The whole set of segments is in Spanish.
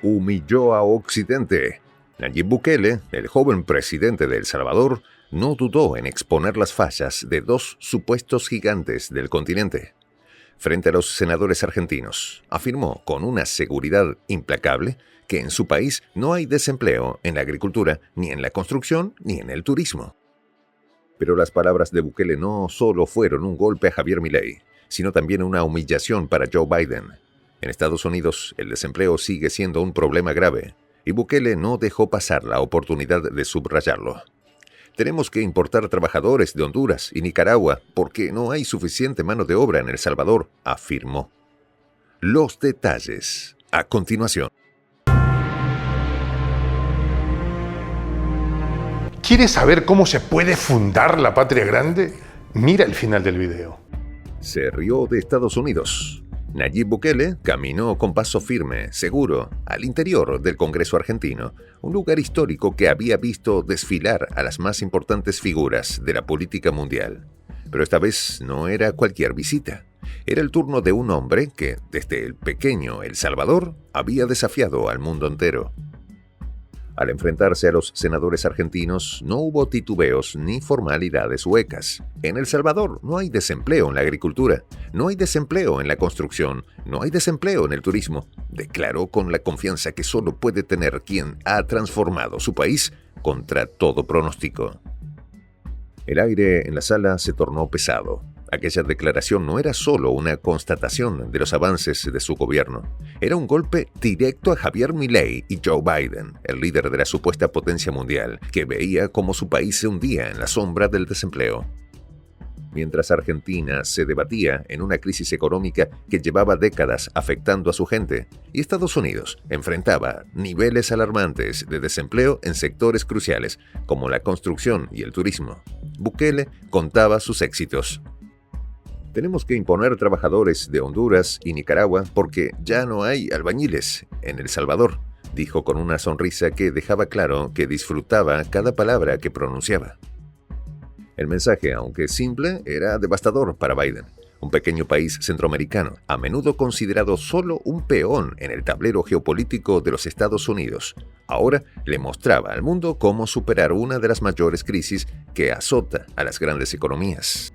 humilló a Occidente. Nayib Bukele, el joven presidente de El Salvador, no dudó en exponer las fallas de dos supuestos gigantes del continente. Frente a los senadores argentinos, afirmó con una seguridad implacable que en su país no hay desempleo en la agricultura, ni en la construcción, ni en el turismo. Pero las palabras de Bukele no solo fueron un golpe a Javier Milei, sino también una humillación para Joe Biden. En Estados Unidos, el desempleo sigue siendo un problema grave, y Bukele no dejó pasar la oportunidad de subrayarlo. Tenemos que importar trabajadores de Honduras y Nicaragua porque no hay suficiente mano de obra en El Salvador, afirmó. Los detalles, a continuación. ¿Quieres saber cómo se puede fundar la patria grande? Mira el final del video. Se rió de Estados Unidos. Nayib Bukele caminó con paso firme, seguro, al interior del Congreso argentino, un lugar histórico que había visto desfilar a las más importantes figuras de la política mundial. Pero esta vez no era cualquier visita. Era el turno de un hombre que, desde el pequeño El Salvador, había desafiado al mundo entero. Al enfrentarse a los senadores argentinos, no hubo titubeos ni formalidades huecas. En El Salvador no hay desempleo en la agricultura, no hay desempleo en la construcción, no hay desempleo en el turismo, declaró con la confianza que solo puede tener quien ha transformado su país contra todo pronóstico. El aire en la sala se tornó pesado. Aquella declaración no era solo una constatación de los avances de su gobierno. Era un golpe directo a Javier Milei y Joe Biden, el líder de la supuesta potencia mundial, que veía cómo su país se hundía en la sombra del desempleo. Mientras Argentina se debatía en una crisis económica que llevaba décadas afectando a su gente, y Estados Unidos enfrentaba niveles alarmantes de desempleo en sectores cruciales como la construcción y el turismo, Bukele contaba sus éxitos. Tenemos que imponer trabajadores de Honduras y Nicaragua porque ya no hay albañiles en El Salvador, dijo con una sonrisa que dejaba claro que disfrutaba cada palabra que pronunciaba. El mensaje, aunque simple, era devastador para Biden, un pequeño país centroamericano, a menudo considerado solo un peón en el tablero geopolítico de los Estados Unidos. Ahora le mostraba al mundo cómo superar una de las mayores crisis que azota a las grandes economías.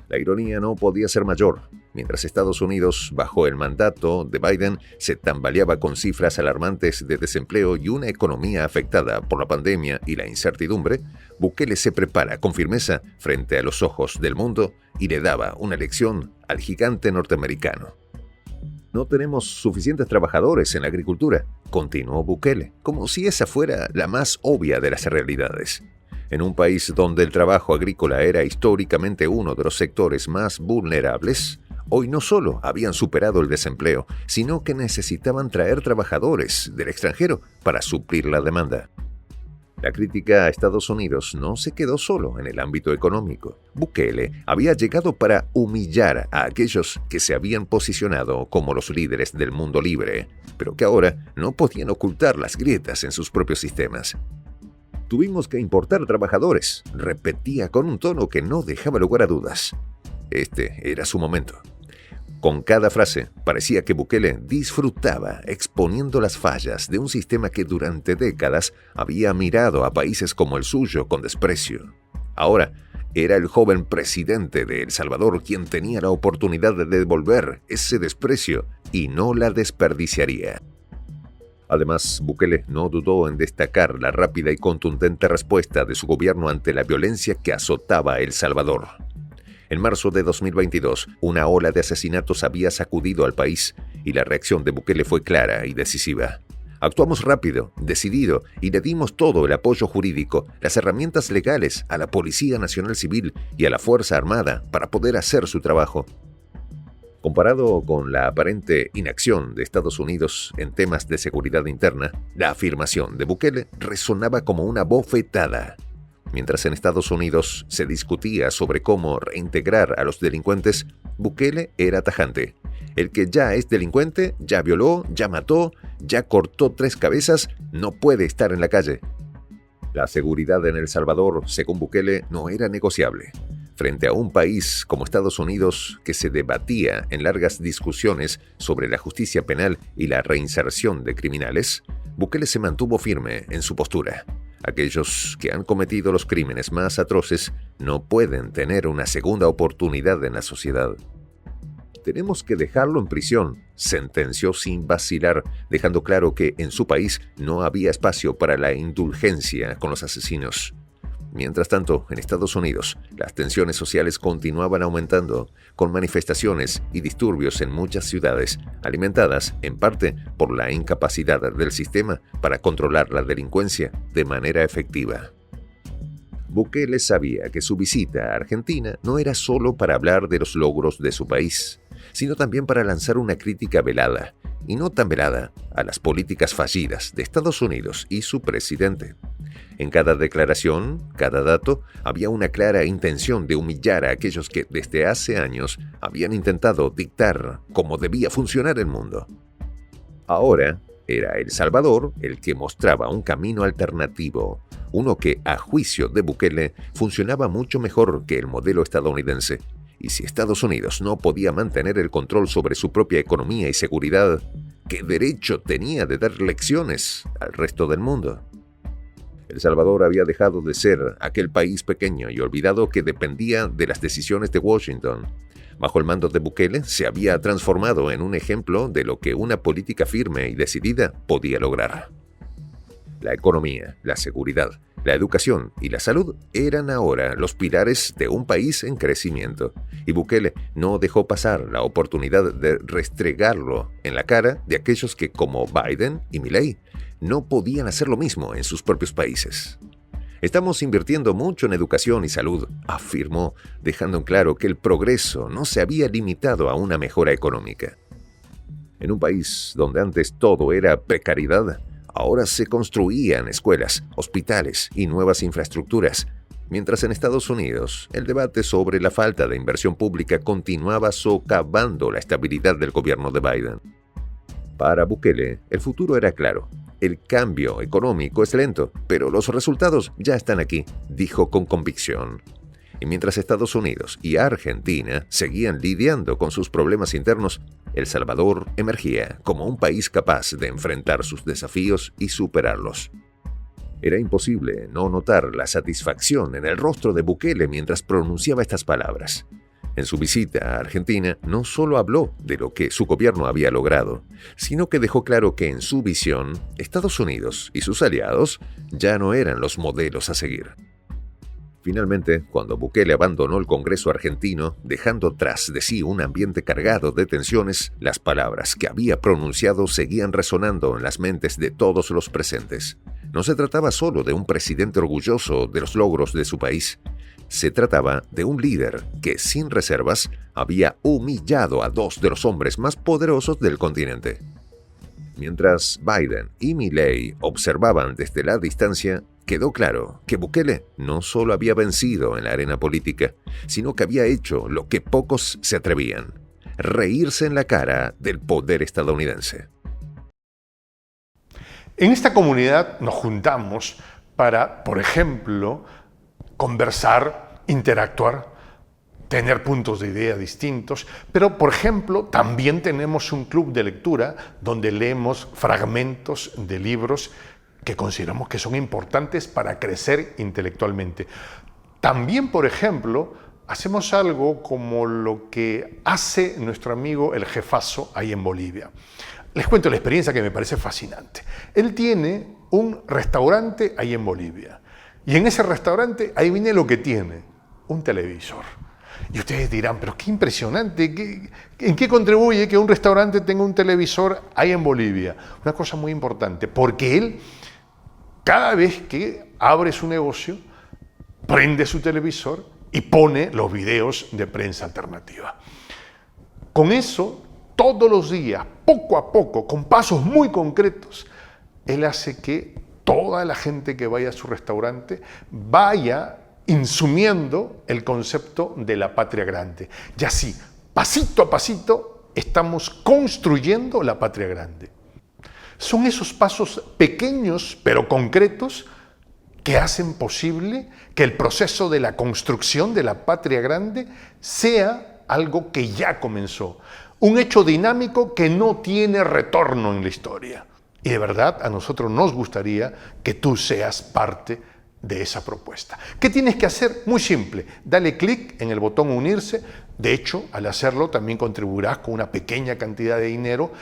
La ironía no podía ser mayor. Mientras Estados Unidos, bajo el mandato de Biden, se tambaleaba con cifras alarmantes de desempleo y una economía afectada por la pandemia y la incertidumbre, Bukele se prepara con firmeza frente a los ojos del mundo y le daba una lección al gigante norteamericano. No tenemos suficientes trabajadores en la agricultura, continuó Bukele, como si esa fuera la más obvia de las realidades. En un país donde el trabajo agrícola era históricamente uno de los sectores más vulnerables, hoy no solo habían superado el desempleo, sino que necesitaban traer trabajadores del extranjero para suplir la demanda. La crítica a Estados Unidos no se quedó solo en el ámbito económico. Bukele había llegado para humillar a aquellos que se habían posicionado como los líderes del mundo libre, pero que ahora no podían ocultar las grietas en sus propios sistemas. Tuvimos que importar trabajadores, repetía con un tono que no dejaba lugar a dudas. Este era su momento. Con cada frase, parecía que Bukele disfrutaba exponiendo las fallas de un sistema que durante décadas había mirado a países como el suyo con desprecio. Ahora, era el joven presidente de El Salvador quien tenía la oportunidad de devolver ese desprecio y no la desperdiciaría. Además, Bukele no dudó en destacar la rápida y contundente respuesta de su gobierno ante la violencia que azotaba El Salvador. En marzo de 2022, una ola de asesinatos había sacudido al país y la reacción de Bukele fue clara y decisiva. Actuamos rápido, decidido y le dimos todo el apoyo jurídico, las herramientas legales a la Policía Nacional Civil y a la Fuerza Armada para poder hacer su trabajo. Comparado con la aparente inacción de Estados Unidos en temas de seguridad interna, la afirmación de Bukele resonaba como una bofetada. Mientras en Estados Unidos se discutía sobre cómo reintegrar a los delincuentes, Bukele era tajante. El que ya es delincuente, ya violó, ya mató, ya cortó 3 cabezas, no puede estar en la calle. La seguridad en El Salvador, según Bukele, no era negociable. frente a un país como Estados Unidos que se debatía en largas discusiones sobre la justicia penal y la reinserción de criminales, Bukele se mantuvo firme en su postura. Aquellos que han cometido los crímenes más atroces no pueden tener una segunda oportunidad en la sociedad. Tenemos que dejarlo en prisión, sentenció sin vacilar, dejando claro que en su país no había espacio para la indulgencia con los asesinos. Mientras tanto, en Estados Unidos, las tensiones sociales continuaban aumentando, con manifestaciones y disturbios en muchas ciudades, alimentadas en parte por la incapacidad del sistema para controlar la delincuencia de manera efectiva. Bukele sabía que su visita a Argentina no era solo para hablar de los logros de su país, sino también para lanzar una crítica velada, y no tan velada, a las políticas fallidas de Estados Unidos y su presidente. En cada declaración, cada dato, había una clara intención de humillar a aquellos que desde hace años habían intentado dictar cómo debía funcionar el mundo. Ahora era El Salvador el que mostraba un camino alternativo, uno que, a juicio de Bukele, funcionaba mucho mejor que el modelo estadounidense. Y si Estados Unidos no podía mantener el control sobre su propia economía y seguridad, ¿qué derecho tenía de dar lecciones al resto del mundo? El Salvador había dejado de ser aquel país pequeño y olvidado que dependía de las decisiones de Washington. Bajo el mando de Bukele se había transformado en un ejemplo de lo que una política firme y decidida podía lograr. La economía, la seguridad, la educación y la salud eran ahora los pilares de un país en crecimiento, y Bukele no dejó pasar la oportunidad de restregarlo en la cara de aquellos que, como Biden y Milei, no podían hacer lo mismo en sus propios países. Estamos invirtiendo mucho en educación y salud, afirmó, dejando en claro que el progreso no se había limitado a una mejora económica. En un país donde antes todo era precariedad, ahora se construían escuelas, hospitales y nuevas infraestructuras, mientras en Estados Unidos el debate sobre la falta de inversión pública continuaba socavando la estabilidad del gobierno de Biden. Para Bukele, el futuro era claro. El cambio económico es lento, pero los resultados ya están aquí, dijo con convicción. Y mientras Estados Unidos y Argentina seguían lidiando con sus problemas internos, El Salvador emergía como un país capaz de enfrentar sus desafíos y superarlos. Era imposible no notar la satisfacción en el rostro de Bukele mientras pronunciaba estas palabras. En su visita a Argentina no solo habló de lo que su gobierno había logrado, sino que dejó claro que en su visión, Estados Unidos y sus aliados ya no eran los modelos a seguir. Finalmente, cuando Bukele abandonó el Congreso argentino, dejando tras de sí un ambiente cargado de tensiones, las palabras que había pronunciado seguían resonando en las mentes de todos los presentes. No se trataba solo de un presidente orgulloso de los logros de su país. Se trataba de un líder que, sin reservas, había humillado a dos de los hombres más poderosos del continente. Mientras Biden y Milei observaban desde la distancia, quedó claro que Bukele no solo había vencido en la arena política, sino que había hecho lo que pocos se atrevían: reírse en la cara del poder estadounidense. En esta comunidad nos juntamos para, por ejemplo, conversar, interactuar, tener puntos de idea distintos, pero, por ejemplo, también tenemos un club de lectura donde leemos fragmentos de libros que consideramos que son importantes para crecer intelectualmente. También, por ejemplo, hacemos algo como lo que hace nuestro amigo el jefazo ahí en Bolivia. Les cuento la experiencia que me parece fascinante. Él tiene un restaurante ahí en Bolivia. Y en ese restaurante, ahí viene lo que tiene: un televisor. Y ustedes dirán, pero qué impresionante, ¿en qué contribuye que un restaurante tenga un televisor ahí en Bolivia? Una cosa muy importante, porque él, cada vez que abre su negocio, prende su televisor y pone los videos de prensa alternativa. Con eso, todos los días, poco a poco, con pasos muy concretos, él hace que toda la gente que vaya a su restaurante vaya insumiendo el concepto de la patria grande. Y así, pasito a pasito, estamos construyendo la patria grande. Son esos pasos pequeños pero concretos que hacen posible que el proceso de la construcción de la patria grande sea algo que ya comenzó. Un hecho dinámico que no tiene retorno en la historia. Y de verdad, a nosotros nos gustaría que tú seas parte de esa propuesta. ¿Qué tienes que hacer? Muy simple. Dale clic en el botón unirse. De hecho, al hacerlo también contribuirás con una pequeña cantidad de dinero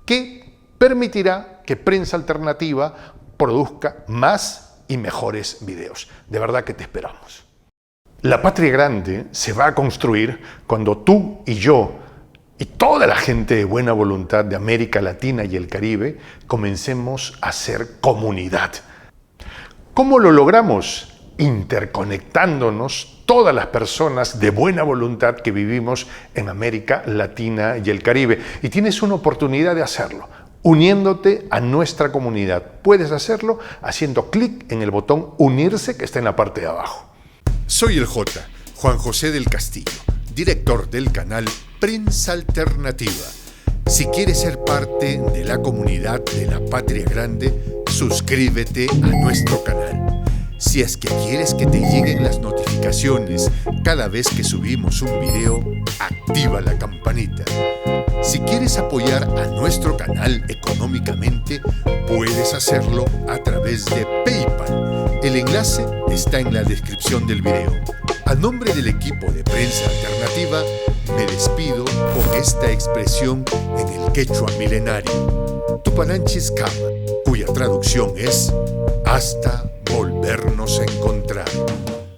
que permitirá que Prensa Alternativa produzca más y mejores videos. De verdad que te esperamos. La patria grande se va a construir cuando tú y yo y toda la gente de buena voluntad de América Latina y el Caribe comencemos a ser comunidad. ¿Cómo lo logramos? Interconectándonos todas las personas de buena voluntad que vivimos en América Latina y el Caribe. Y tienes una oportunidad de hacerlo, uniéndote a nuestra comunidad. Puedes hacerlo haciendo clic en el botón unirse que está en la parte de abajo. Soy el J, Juan José del Castillo, director del canal Prensa Alternativa. Si quieres ser parte de la comunidad de la Patria Grande, suscríbete a nuestro canal. Si es que quieres que te lleguen las notificaciones cada vez que subimos un video, activa la campanita. Si quieres apoyar a nuestro canal económicamente, puedes hacerlo a través de PayPal. El enlace está en la descripción del video. A nombre del equipo de Prensa Alternativa, me despido con esta expresión en el quechua milenario, Tupananchis Kama, cuya traducción es hasta volvernos a encontrar.